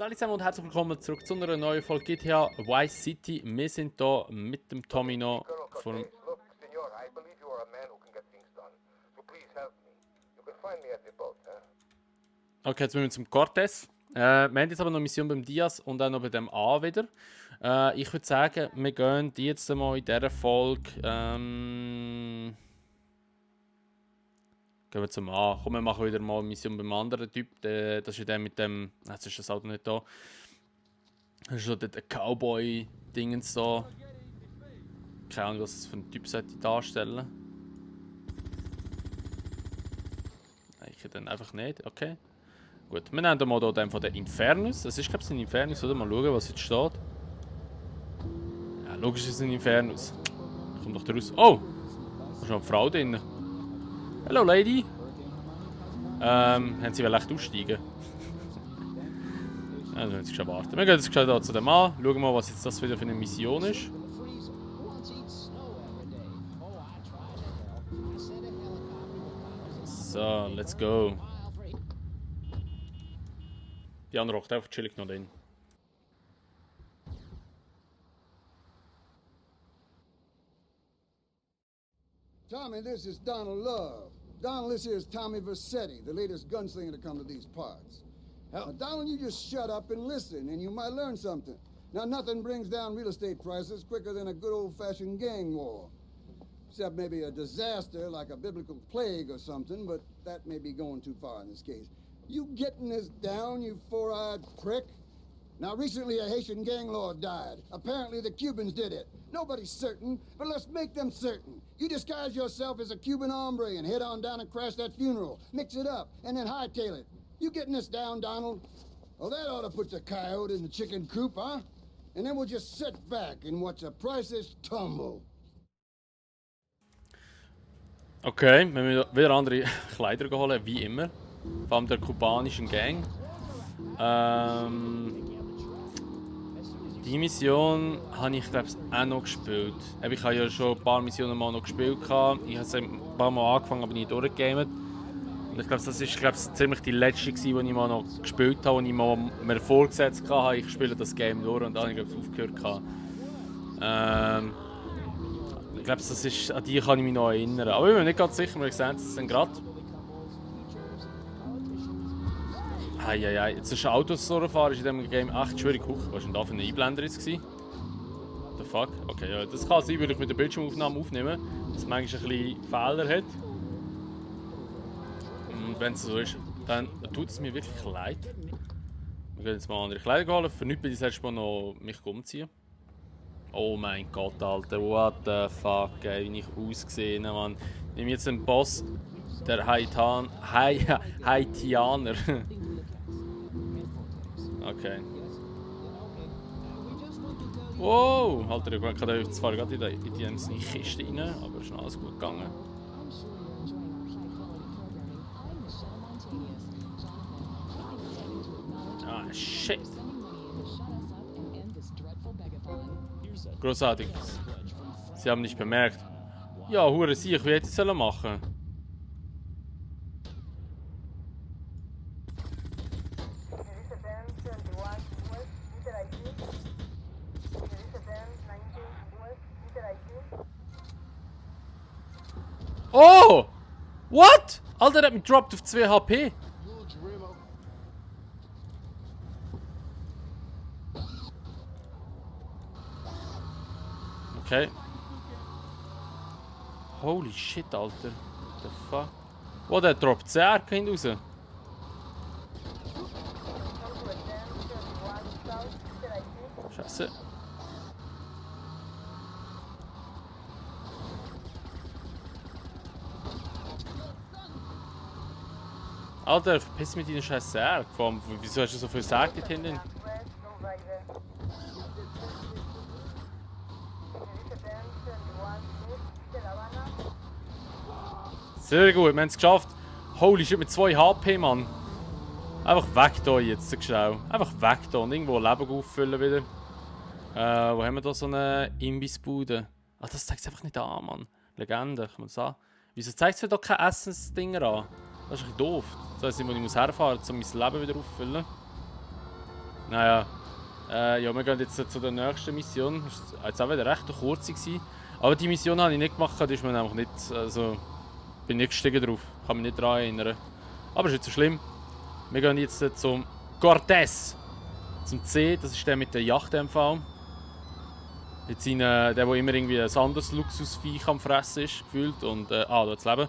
Salut zusammen und herzlich willkommen zurück zu einer neuen Folge GTA Vice City. Wir sind hier mit dem Tomino von... Look, senor, I believe you are a man who can get things done. So please help me. You can find me at the boat, Okay, jetzt müssen wir zum Cortez. Wir haben jetzt aber noch eine Mission beim Diaz und auch noch bei dem A wieder. Ich würde sagen, wir gehen die jetzt mal in dieser Folge... gehen wir zum A. Komm, wir machen wieder mal eine Mission beim anderen Typ. Das ist der mit dem... Jetzt ist das Auto nicht da. Das ist so der Cowboy-Dingens da. Keine Ahnung, was das für ein Typ sollte darstellen. Ich dann einfach nicht, okay. Gut, wir nehmen mal hier den von der Infernus. Das ist, glaube ich, ein Infernus, oder? Mal schauen, was jetzt steht. Ja, logisch ist es ein Infernus. Kommt doch da raus. Oh! Da ist noch eine Frau drin. Hello, Lady. Haben Sie vielleicht aussteigen? Ja, dann haben Sie schon warten. Wir gehen jetzt hier zu dem Mann. Schauen mal, was jetzt das wieder für eine Mission ist. So, let's go. Die andere rockt einfach chillig noch drin. Tommy, this is Donald Love. Donald, this here is Tommy Vercetti, the latest gunslinger to come to these parts. Hell, Donald, you just shut up and listen, and you might learn something. Now, nothing brings down real estate prices quicker than a good old-fashioned gang war. Except maybe a disaster like a biblical plague or something, but that may be going too far in this case. You getting this down, you four-eyed prick? Now, recently a Haitian gang lord died. Apparently the Cubans did it. Nobody's certain, but let's make them certain. You disguise yourself as a Cuban hombre and head on down and crash that funeral. Mix it up, and then hightail it. You getting this down, Donald? Well, that ought to put the coyote in the chicken coop, huh? And then we'll just sit back and watch the prices tumble. Okay, wir müssen wieder andere Kleider holen, wie immer. Vor allem der kubanischen Gang. Die Mission habe ich, glaube ich, auch noch gespielt. Ich habe ja schon ein paar Missionen mal noch gespielt. Ich habe es ein paar Mal angefangen, aber nicht durchgegamet. Und ich glaube, das ist ziemlich die letzte, die ich mal noch gespielt habe, und ich mir vorgesetzt habe, ich spiele das Game durch, und dann habe ich aufgehört. Ich glaube, an die kann ich mich noch erinnern. Aber ich bin mir nicht ganz sicher, wir sehen es dann gerade. Eieiei, jetzt ist ein Autos fahren, ist in diesem Game echt schwierig hoch. Was war denn da für ein Einblender jetzt? What the fuck? Okay, ja, das kann sein, würde ich mit der Bildschirmaufnahme aufnehmen, dass es manchmal ein bisschen Fehler hat. Und wenn es so ist, dann tut es mir wirklich leid. Wir gehen jetzt mal andere Kleider holen. Für nichts bin ich das erste Mal noch mich umziehen. Oh mein Gott, Alter, what the fuck, ey, wie ich ausgesehen habe, Mann. Ich nehme jetzt den Boss, der Haitianer. Okay. Wow! Alter, ich kann zwar gerade in die Kiste rein, aber es ist alles gut gegangen. Ah, shit! Großartig. Sie haben nicht bemerkt. Ja, hure sie, ich will jetzt machen. Oh! What? Alter, der hat mich gedroppt auf 2 HP. Okay. Holy shit, Alter. What the fuck? Oh, der droppt 10 RK hinten raus. Scheiße. Alter, verpiss mit deinen scheiß Särg. Wieso hast du so viel Särg dort hinten? Sehr gut, wir haben es geschafft. Holy shit, mit 2 HP, Mann. Einfach weg da jetzt, schnell. Einfach weg da und irgendwo Leben auffüllen wieder. Wo haben wir da so eine Imbissbude? Ah, das zeigt es einfach nicht an, Mann. Legende, kann man sagen. Wieso zeigt es mir da kein Essensdinger an? Das ist ein bisschen doof. Das heisst, ich muss herfahren, um mein Leben wieder auffüllen. Naja. Ja, wir gehen jetzt zu der nächsten Mission. Das war jetzt auch wieder recht kurz gewesen. Aber die Mission habe ich nicht gemacht, da ist mir einfach nicht, also bin nicht gestiegen drauf. Kann mich nicht daran erinnern. Aber ist nicht so schlimm. Wir gehen jetzt zum Cortez. Zum C, das ist der mit der Yacht-MV. Jetzt der immer irgendwie ein anderes Luxusviech am Fressen ist, gefühlt. Und, da hat's Leben.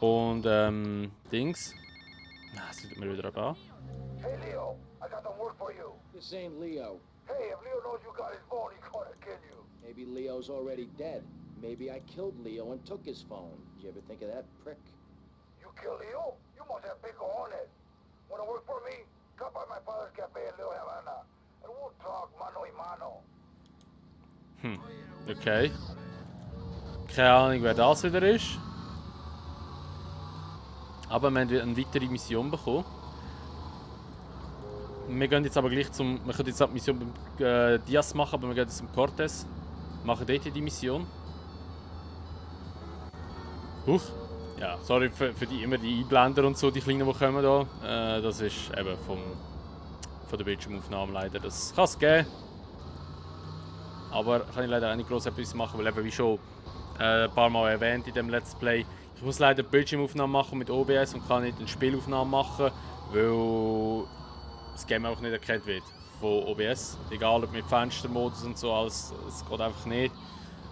Und, Dings. Das sieht mir wieder an. Hey, Leo, I got some work for you. This ain't Leo. Hey, if Leo knows you got his phone, he's gonna kill you. Maybe Leo's already dead. Maybe I killed Leo and took his phone. Did you ever think of that, prick? You kill Leo? You must have big cojones. Wanna work for me? Come by my father's cafe in Little Havana, and we'll talk mano a mano. Okay. Keine Ahnung, wer das wieder ist. Aber wir haben eine weitere Mission bekommen. Wir gehen jetzt aber gleich zum... Wir können jetzt auch die Mission beim Diaz machen, aber wir gehen jetzt zum Cortez. Machen dort die Mission. Huch. Ja, sorry für die immer die Einblender und so, die kleinen, die kommen da. Das ist eben von der Bildschirmaufnahme leider. Das kann es geben. Aber kann ich leider auch nicht gross etwas machen, weil eben wie schon ein paar Mal erwähnt in dem Let's Play, ich muss leider Bildschirmaufnahmen machen mit OBS und kann nicht eine Spielaufnahme machen, weil das Game auch nicht erkannt wird von OBS. Egal ob mit Fenstermodus und so, alles, es geht einfach nicht.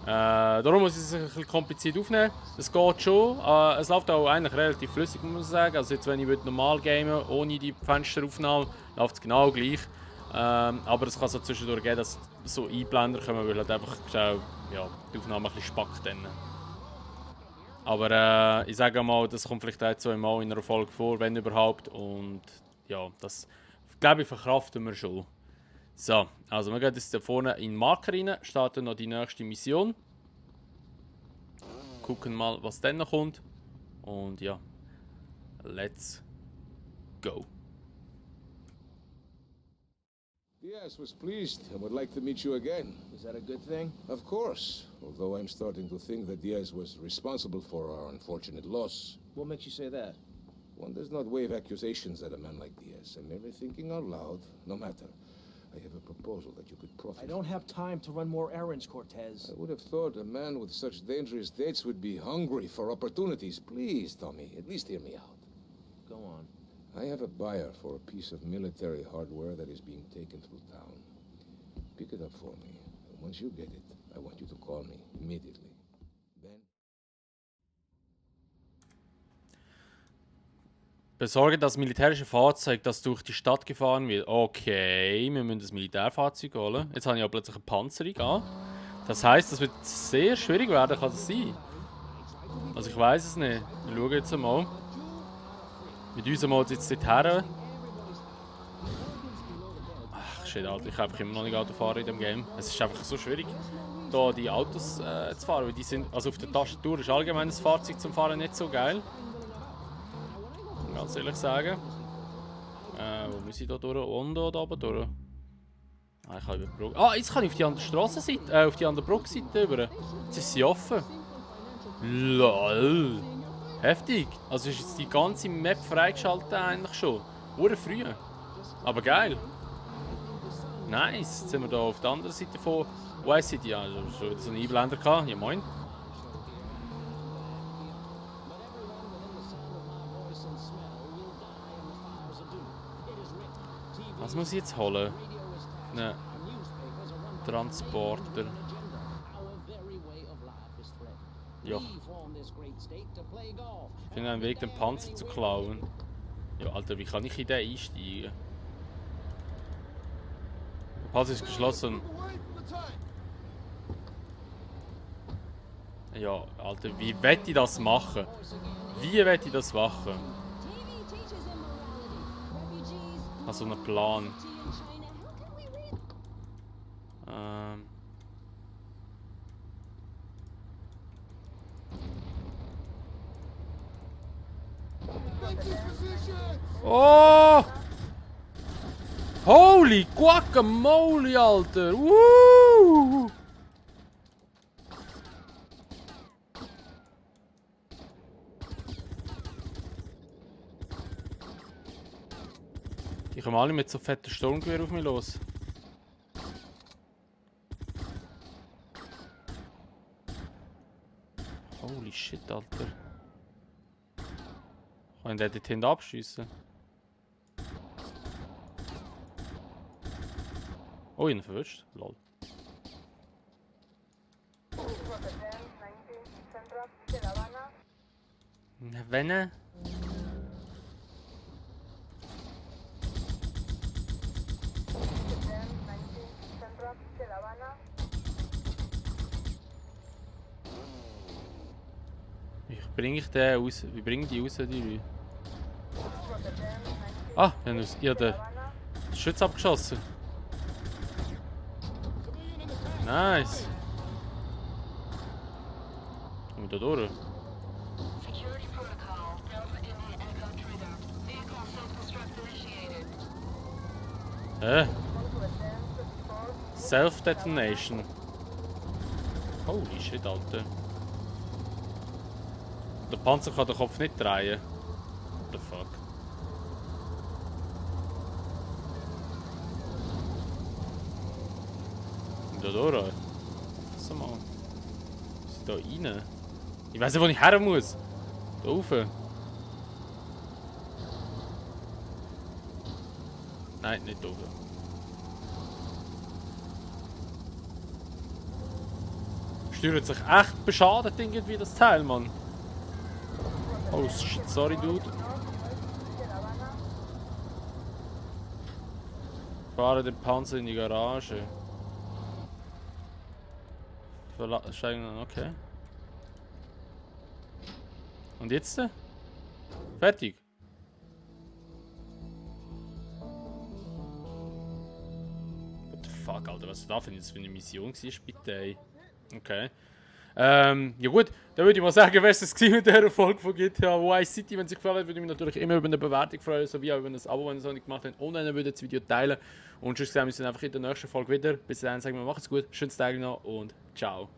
Darum muss ich es ein bisschen kompliziert aufnehmen. Es geht schon. Es läuft auch eigentlich relativ flüssig, muss man sagen. Also jetzt, wenn ich normal gamen ohne die Fensteraufnahme, läuft es genau gleich. Aber es kann so zwischendurch gehen, dass so Einblender kommen, weil halt einfach ja, die Aufnahme ein bisschen spackt. Dann. Aber ich sage mal, das kommt vielleicht auch zweimal in einer Folge vor, wenn überhaupt. Und ja, das glaube ich verkraften wir schon. So, also wir gehen jetzt da vorne in den Marker rein, starten noch die nächste Mission. Gucken mal, was dann noch kommt. Und ja, let's go. Diaz was pleased and would like to meet you again. Is that a good thing? Of course, although I'm starting to think that Diaz was responsible for our unfortunate loss. What makes you say that? One does not wave accusations at a man like Diaz. I'm merely thinking out loud. No matter. I have a proposal that you could profit. I don't have time to run more errands, Cortez. I would have thought a man with such dangerous dates would be hungry for opportunities. Please, Tommy, at least hear me out. Go on. I have a buyer for a piece of military hardware that is being taken through town. Pick it up for me. And once you get it, I want you to call me immediately. Then... Besorge das militärische Fahrzeug, das durch die Stadt gefahren wird. Okay, wir müssen das Militärfahrzeug holen. Jetzt habe ich aber plötzlich eine Panzerung an. Das heisst, das wird sehr schwierig werden, kann das sein? Also ich weiß es nicht. Wir schauen jetzt mal. Mit uns mal jetzt dort her. Ach shit, Alter, ich kann einfach immer noch nicht Auto fahren in dem Game. Es ist einfach so schwierig, hier die Autos zu fahren. Weil die sind, also auf der Tastatur ist allgemein das Fahrzeug zum Fahren nicht so geil. Ganz ehrlich sagen. Wo muss ich da durch? Und da oben durch? Ah, ich kann über die Brücke. Ah, jetzt kann ich auf die andere Strassenseite, auf die andere Brückseite über. Jetzt ist sie offen. LOL. Heftig. Also ist jetzt die ganze Map freigeschaltet eigentlich schon. Ure früh. Aber geil. Nice. Jetzt sind wir hier auf der anderen Seite von Vice City. Ja, also schon wieder so einen Einblender gehabt. Ja moin. Was muss ich jetzt holen? Einen Transporter. Ja. Ich finde einen Weg, den Panzer zu klauen. Ja, Alter, wie kann ich in den einsteigen? Der Pass ist geschlossen. Ja, Alter, wie wett ich das machen? Wie wett ich das machen? Also einen Plan. Oh! Holy guacamole, Alter! Woo! Die kommen alle mit so fetten Sturmgewehr auf mich los. Holy shit, Alter. Kann ich den dort hinten abschiessen? Oh, ihn verwünscht. Lol. Wenn? Wie bringe ich den raus? Wie bringe ich die raus, die Leute? Ah, ich habe den Schütz abgeschossen. Nice. Kommen wir da durch? Security protocol. Delta India Echo trigger. Vehicle self-destruct initiated. Self-Detonation. Holy shit, Alter. Der Panzer kann den Kopf nicht drehen. What the fuck? Da durch? Was mal? Was ist da rein? Ich weiß nicht, wo ich her muss. Da rauf. Nein, nicht da rauf. Steuert sich echt beschadet irgendwie das Teil, Mann. Oh shit, sorry, Dude. Fahre den Panzer in die Garage. Steigen, okay. Und jetzt? Fertig. What the fuck, Alter, was war das für eine Mission war, bitte, ey. Okay. Ja gut, dann würde ich mal sagen, wäre es mit dieser Folge von GTA Vice City. Wenn es euch gefallen hat, würde ich mich natürlich immer über eine Bewertung freuen, sowie auch über ein Abo, wenn ihr es noch nicht gemacht habt. Und dann würdet das Video teilen. Und sonst sehen wir uns dann einfach in der nächsten Folge wieder. Bis dahin sagen wir, macht's gut, schönes Tag noch und ciao.